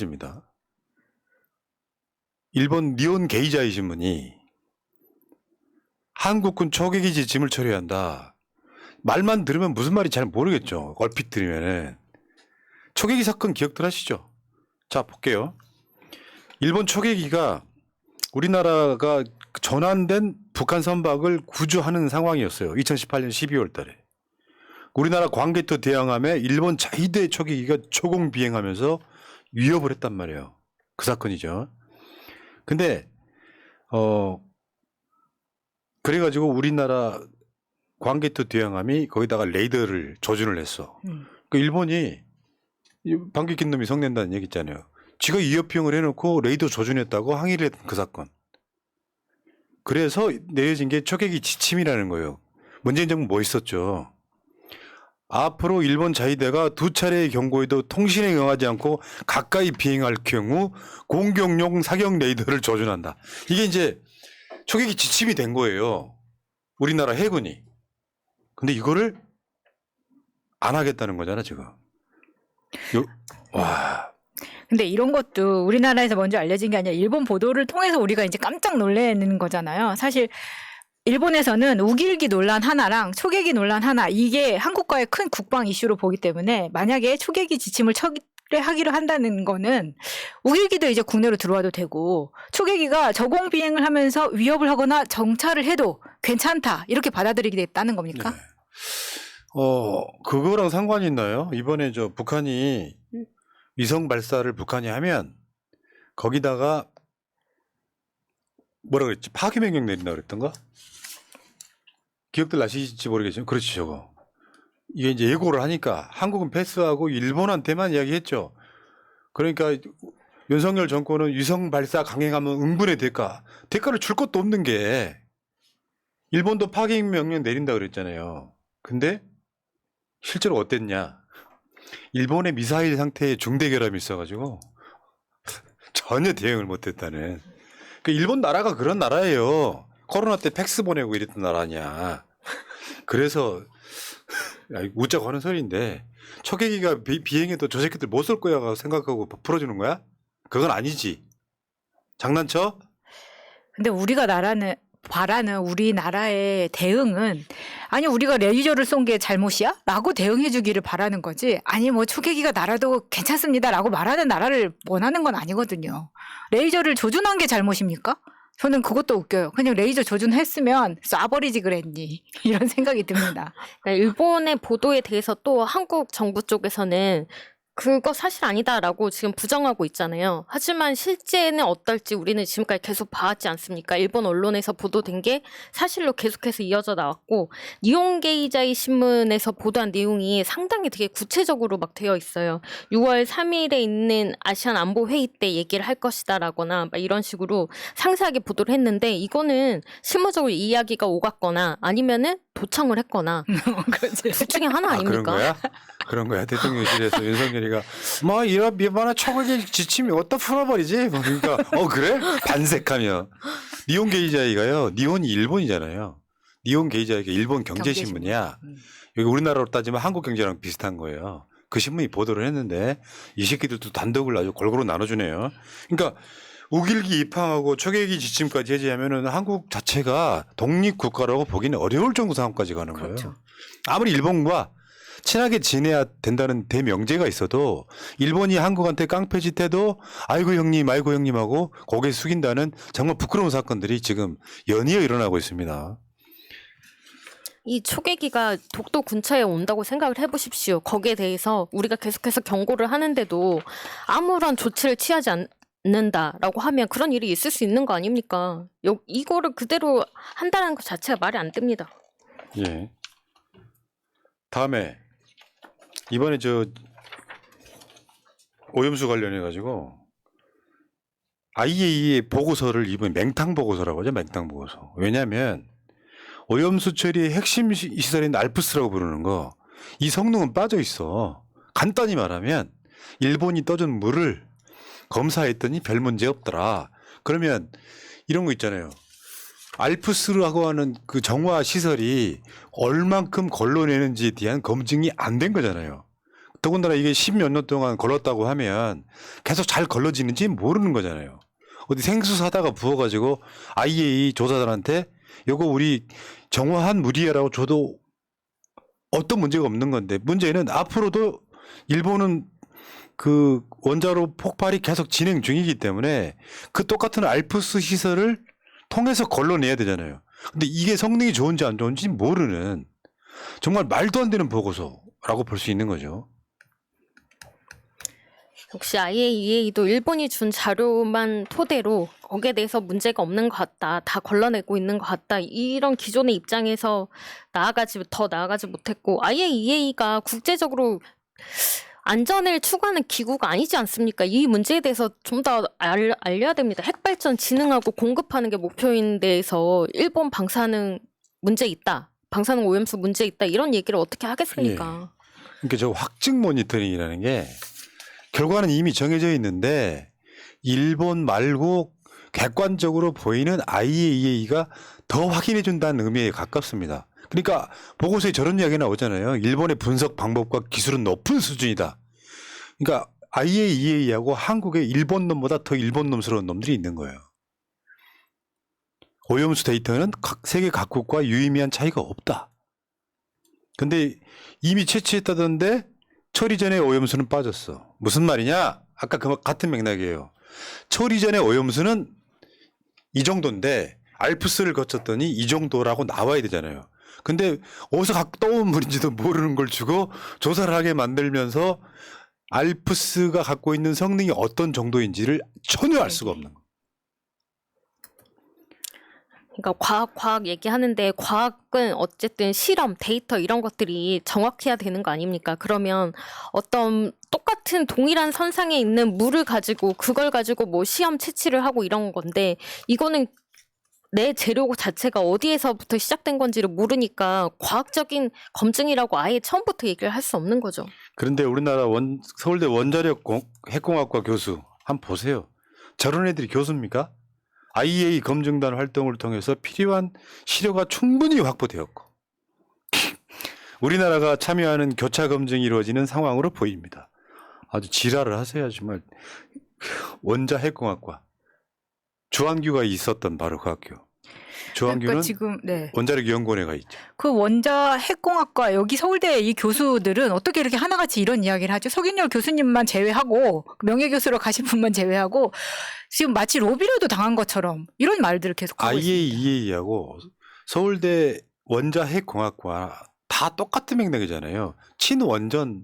입니다. 일본 니혼 게이자이 신문이 한국군 초계기 지침을 처리한다. 말만 들으면 무슨 말인지 잘 모르겠죠. 얼핏 들으면은. 초계기 사건 기억들 하시죠? 자, 볼게요. 일본 초계기가 우리나라가 전환된 북한 선박을 구조하는 상황이었어요. 2018년 12월 달에. 우리나라 광개토 대항함에 일본 자위대 초계기가 초공 비행하면서 위협을 했단 말이에요. 그 사건이죠. 근데 그래가지고 우리나라 광개토 대항함이 거기다가 레이더를 조준을 했어. 그 일본이 방귀 낀 놈이 성낸다는 얘기 있잖아요. 지가 위협 비용을 해놓고 레이더 조준했다고 항의를 했던 그 사건. 그래서 내려진 게 초계기 지침이라는 거예요. 문재인 정부 멋있었죠. 앞으로 일본 자위대가 두 차례의 경고에도 통신에 응하지 않고 가까이 비행할 경우 공격용 사격 레이더를 조준한다. 이게 이제 초계기 지침이 된 거예요. 우리나라 해군이. 근데 이거를 안 하겠다는 거잖아, 지금. 와. 근데 이런 것도 우리나라에서 먼저 알려진 게 아니라 일본 보도를 통해서 우리가 이제 깜짝 놀라는 거잖아요. 사실 일본에서는 우길기 논란 하나랑 초계기 논란 하나, 이게 한국과의 큰 국방 이슈로 보기 때문에 만약에 초계기 지침을 철회하기로 한다는 거는 우길기도 이제 국내로 들어와도 되고 초계기가 저공 비행을 하면서 위협을 하거나 정찰을 해도 괜찮다, 이렇게 받아들이겠다는 겁니까? 네. 그거랑 상관이 있나요? 이번에 북한이 위성 발사를 북한이 하면 거기다가 뭐라 그랬지? 파괴 명령 내린다 그랬던가? 기억들 나시지 모르겠지만 그렇지 저거. 이게 이제 예고를 하니까 한국은 패스하고 일본한테만 이야기했죠. 그러니까 윤석열 정권은 위성 발사 강행하면 응분의 대가를 줄 것도 없는 게 일본도 파괴 명령 내린다 그랬잖아요. 근데 실제로 어땠냐? 일본의 미사일 상태에 중대 결함이 있어가지고 전혀 대응을 못했다는. 그 일본 나라가 그런 나라예요. 코로나 때 팩스 보내고 이랬던 나라 아니야. 그래서 웃자고 하는 소리인데 초계기가 비행해도 저 새끼들 못 쏠 거야 생각하고 풀어주는 거야? 그건 아니지. 장난쳐? 근데 우리가 바라는 우리나라의 대응은, 아니 우리가 레이저를 쏜 게 잘못이야? 라고 대응해 주기를 바라는 거지, 아니 뭐 초계기가 날아도 괜찮습니다 라고 말하는 나라를 원하는 건 아니거든요. 레이저를 조준한 게 잘못입니까? 저는 그것도 웃겨요. 그냥 레이저 조준했으면 쏴버리지 그랬니 이런 생각이 듭니다. 그러니까 일본의 보도에 대해서 또 한국 정부 쪽에서는 그거 사실 아니다라고 지금 부정하고 있잖아요. 하지만 실제는 어떨지 우리는 지금까지 계속 봐왔지 않습니까? 일본 언론에서 보도된 게 사실로 계속해서 이어져 나왔고, 니혼 게이자이 신문에서 보도한 내용이 상당히 되게 구체적으로 막 되어 있어요. 6월 3일에 있는 아시안 안보 회의 때 얘기를 할 것이다라거나 막 이런 식으로 상세하게 보도를 했는데, 이거는 실무적으로 이야기가 오갔거나 아니면은 도청을 했거나 둘 중에 하나 아닙니까? 그런 거야? 그런 거야. 대통령실에서 윤석열이가 뭐 이번에 초계기 지침이 어디다 풀어버리지? 그러니까 그래? 반색하며. 니혼 게이자이가요. 니혼이 일본이잖아요. 니혼 게이자이가 일본 경제신문이야. 여기 우리나라로 따지면 한국경제랑 비슷한 거예요. 그 신문이 보도를 했는데 이 새끼들도 단독을 아주 골고루 나눠주네요. 그러니까 우길기 입항하고 초계기 지침까지 해제하면은 한국 자체가 독립국가라고 보기는 어려울 정도 상황까지 가는 거예요. 그렇죠. 아무리 일본과 친하게 지내야 된다는 대명제가 있어도 일본이 한국한테 깡패짓 해도 아이고 형님 하고 고개 숙인다는 정말 부끄러운 사건들이 지금 연이어 일어나고 있습니다. 이 초계기가 독도 근처에 온다고 생각을 해보십시오. 거기에 대해서 우리가 계속해서 경고를 하는데도 아무런 조치를 취하지 않는다라고 하면 그런 일이 있을 수 있는 거 아닙니까? 이거를 그대로 한다는 것 자체가 말이 안 됩니다. 예. 다음에 이번에 오염수 관련해 가지고 IAEA 보고서를 이번에 맹탕 보고서라고 하죠. 맹탕 보고서. 왜냐하면 오염수 처리의 핵심 시설인 알프스라고 부르는 거, 이 성능은 빠져 있어. 간단히 말하면 일본이 떠준 물을 검사했더니 별 문제 없더라. 그러면 이런 거 있잖아요. 알프스라고 하는 그 정화 시설이 얼만큼 걸러내는지에 대한 검증이 안 된 거잖아요. 더군다나 이게 10몇 년 동안 걸렀다고 하면 계속 잘 걸러지는지 모르는 거잖아요. 어디 생수 사다가 부어가지고 IAEA 조사단한테 요거 우리 정화한 물이야라고 줘도 어떤 문제가 없는 건데, 문제는 앞으로도 일본은 그 원자로 폭발이 계속 진행 중이기 때문에 그 똑같은 알프스 시설을 통해서 걸러내야 되잖아요. 근데 이게 성능이 좋은지 안 좋은지 모르는 정말 말도 안 되는 보고서라고 볼 수 있는 거죠. 역시 IAEA도 일본이 준 자료만 토대로 거기에 대해서 문제가 없는 것 같다. 다 걸러내고 있는 것 같다. 이런 기존의 입장에서 더 나아가지 못했고, IAEA가 국제적으로 안전을 추구하는 기구가 아니지 않습니까? 이 문제에 대해서 좀 더 알려야 됩니다. 핵발전 진흥하고 공급하는 게 목표인 데에서 일본 방사능 문제 있다. 방사능 오염수 문제 있다. 이런 얘기를 어떻게 하겠습니까? 그러니까 저 확증 모니터링이라는 게 결과는 이미 정해져 있는데 일본 말고 객관적으로 보이는 IAEA가 더 확인해 준다는 의미에 가깝습니다. 그러니까 보고서에 저런 이야기 나오잖아요. 일본의 분석 방법과 기술은 높은 수준이다. 그러니까 IAEA하고 한국의 일본 놈보다 더 일본 놈스러운 놈들이 있는 거예요. 오염수 데이터는 세계 각국과 유의미한 차이가 없다. 근데 이미 채취했다던데 처리 전에 오염수는 빠졌어. 무슨 말이냐? 아까 그 같은 맥락이에요. 처리 전에 오염수는 이 정도인데 알프스를 거쳤더니 이 정도라고 나와야 되잖아요. 근데 어디서 떠온 물인지도 모르는 걸 주고 조사를 하게 만들면서 알프스가 갖고 있는 성능이 어떤 정도인지를 전혀 알 수가 없는 거예요. 그러니까 과학 얘기하는데 과학은 어쨌든 실험, 데이터 이런 것들이 정확해야 되는 거 아닙니까? 그러면 어떤 똑같은 동일한 선상에 있는 물을 가지고 그걸 가지고 뭐 시험 채취를 하고 이런 건데 이거는 내 재료 자체가 어디에서부터 시작된 건지를 모르니까 과학적인 검증이라고 아예 처음부터 얘기를 할 수 없는 거죠. 그런데 우리나라 서울대 원자력 핵공학과 교수 한번 보세요. 저런 애들이 교수입니까? IAEA 검증단 활동을 통해서 필요한 시료가 충분히 확보되었고 우리나라가 참여하는 교차 검증이 이루어지는 상황으로 보입니다. 아주 지랄을 하세요. 정말. 원자 핵공학과 주한규가 있었던 바로 그 학교. 주한규는 그러니까 지금 원자력연구원에가 있죠. 그 원자 핵공학과 여기 서울대 이 교수들은 어떻게 이렇게 하나같이 이런 이야기를 하죠? 석인열 교수님만 제외하고 명예교수로 가신 분만 제외하고 지금 마치 로비라도 당한 것처럼 이런 말들을 계속 하고 있습니다. IAEA하고 서울대 원자 핵공학과 다 똑같은 맥락이잖아요. 친원전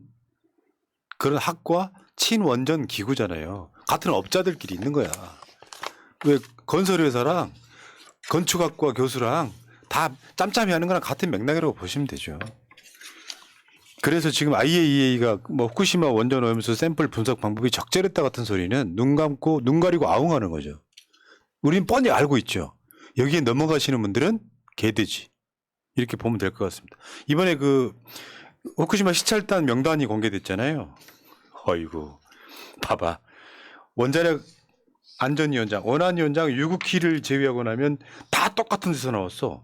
그런 학과 친원전 기구잖아요. 같은 업자들끼리 있는 거야. 왜 건설회사랑 건축학과 교수랑 다 짬짬이 하는 거랑 같은 맥락이라고 보시면 되죠. 그래서 지금 IAEA가 뭐 후쿠시마 원전 오염수 샘플 분석 방법이 적절했다 같은 소리는 눈 감고 눈 가리고 아웅하는 거죠. 우린 뻔히 알고 있죠. 여기에 넘어가시는 분들은 개돼지 이렇게 보면 될 것 같습니다. 이번에 그 후쿠시마 시찰단 명단이 공개됐잖아요. 어이구 봐봐. 원자력 안전위원장, 원안위원장 유국희를 제외하고 나면 다 똑같은 데서 나왔어.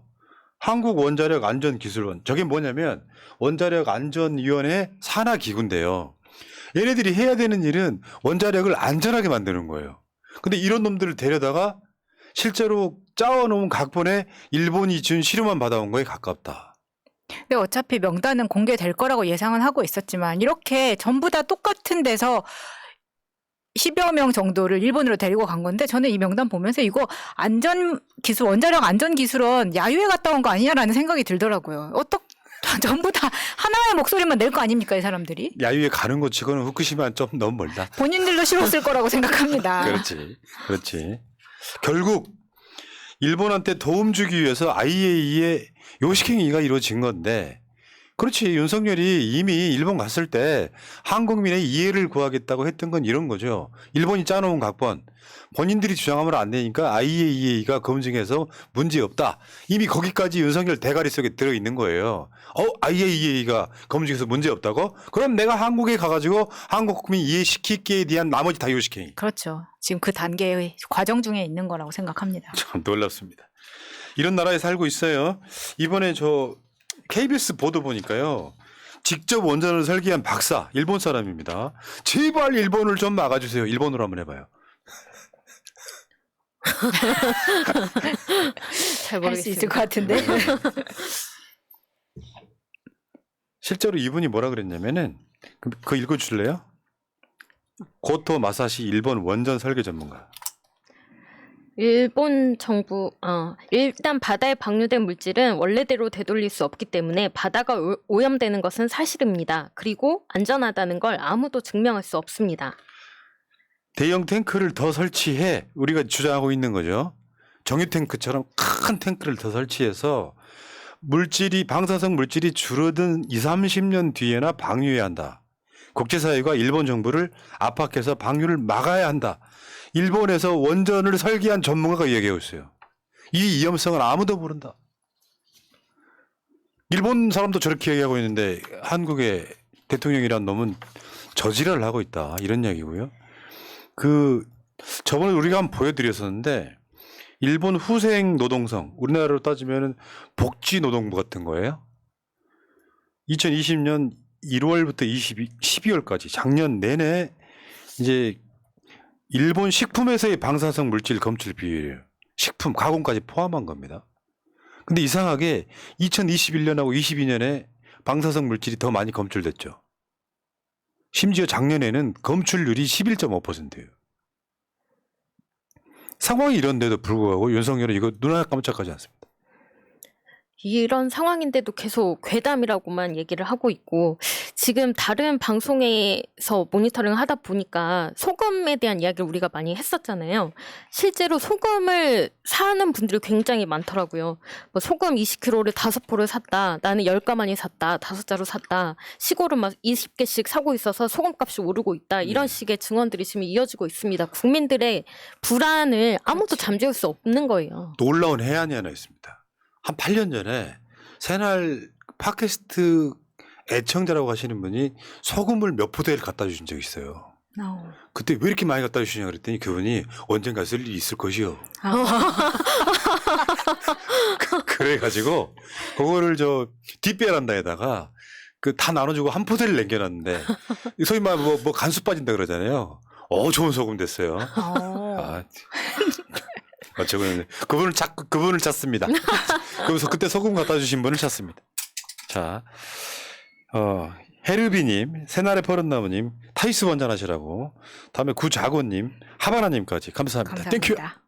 한국원자력안전기술원. 저게 뭐냐면 원자력안전위원회 산하기구인데요. 얘네들이 해야 되는 일은 원자력을 안전하게 만드는 거예요. 근데 이런 놈들을 데려다가 실제로 짜어놓은 각본에 일본이 준 시료만 받아온 거에 가깝다. 근데 어차피 명단은 공개될 거라고 예상은 하고 있었지만 이렇게 전부 다 똑같은 데서 10여 명 정도를 일본으로 데리고 간 건데 저는 이 명단 보면서 이거 안전기술, 원자력 안전기술원 야유회 갔다 온 거 아니냐라는 생각이 들더라고요. 전부 다 하나의 목소리만 낼 거 아닙니까, 이 사람들이? 야유회 가는 것 치고는 후쿠시마 좀 너무 멀다. 본인들도 싫었을 거라고 생각합니다. 그렇지. 결국 일본한테 도움 주기 위해서 IAEA의 요식행위가 이루어진 건데 그렇지. 윤석열이 이미 일본 갔을 때 한국민의 이해를 구하겠다고 했던 건 이런 거죠. 일본이 짜놓은 각본. 본인들이 주장하면 안 되니까 IAEA가 검증해서 문제없다. 이미 거기까지 윤석열 대가리 속에 들어있는 거예요. IAEA가 검증해서 문제없다고? 그럼 내가 한국에 가가지고 한국 국민 이해시키기에 대한 나머지 다 요식행위. 그렇죠. 지금 그 단계의 과정 중에 있는 거라고 생각합니다. 참 놀랍습니다. 이런 나라에 살고 있어요. 이번에 KBS 보도 보니까요. 직접 원전을 설계한 박사, 일본 사람입니다. 제발 일본을 좀 막아주세요. 일본어로 한번 해봐요. 잘 할 수 있을 것 모르겠습니다. 같은데. 실제로 이분이 뭐라 그랬냐면은 그거 읽어줄래요? 고토 마사시 일본 원전 설계 전문가. 일본 정부, 일단 바다에 방류된 물질은 원래대로 되돌릴 수 없기 때문에 바다가 오염되는 것은 사실입니다. 그리고 안전하다는 걸 아무도 증명할 수 없습니다. 대형 탱크를 더 설치해 우리가 주장하고 있는 거죠. 정유 탱크처럼 큰 탱크를 더 설치해서 방사성 물질이 줄어든 20, 30년 뒤에나 방류해야 한다. 국제사회가 일본 정부를 압박해서 방류를 막아야 한다. 일본에서 원전을 설계한 전문가가 얘기하고 있어요. 이 위험성을 아무도 모른다. 일본 사람도 저렇게 얘기하고 있는데 한국의 대통령이란 놈은 저지랄을 하고 있다. 이런 얘기고요. 저번에 우리가 한번 보여드렸었는데 일본 후생 노동성, 우리나라로 따지면 복지 노동부 같은 거예요. 2020년 1월부터 12월까지 작년 내내 이제 일본 식품에서의 방사성 물질 검출 비율, 식품 가공까지 포함한 겁니다. 근데 이상하게 2021년하고 22년에 방사성 물질이 더 많이 검출됐죠. 심지어 작년에는 검출률이 11.5%예요. 상황이 이런데도 불구하고 윤석열은 이거 눈 하나 깜짝하지 않습니다. 이런 상황인데도 계속 괴담이라고만 얘기를 하고 있고 지금 다른 방송에서 모니터링 하다 보니까 소금에 대한 이야기를 우리가 많이 했었잖아요. 실제로 소금을 사는 분들이 굉장히 많더라고요. 뭐 소금 20kg를 5포를 샀다. 나는 10가마니 샀다. 5자루 샀다. 시골은 막 20개씩 사고 있어서 소금값이 오르고 있다. 이런 식의 증언들이 지금 이어지고 있습니다. 국민들의 불안을 아무도 잠재울 수 없는 거예요. 놀라운 해안이 하나 있습니다. 한 8년 전에 새날 팟캐스트 애청자라고 하시는 분이 소금을 몇 포대를 갖다 주신 적이 있어요. 그때 왜 이렇게 많이 갖다 주시냐 그랬더니 그분이 언젠가 쓸 일이 있을 것이요. 그래가지고 그거를 뒷베란다에다가 다 나눠주고 한 포대를 남겨놨는데 소위 말하면 뭐 간수 빠진다 그러잖아요. 좋은 소금 됐어요. 저거는 그분을 찾습니다. 그래서 그때 소금 갖다 주신 분을 찾습니다. 자, 헤르비님, 새날의 퍼런나무님, 타이스 원전하시라고, 다음에 구자고님, 하바나님까지 감사합니다. 땡큐. 감사합니다.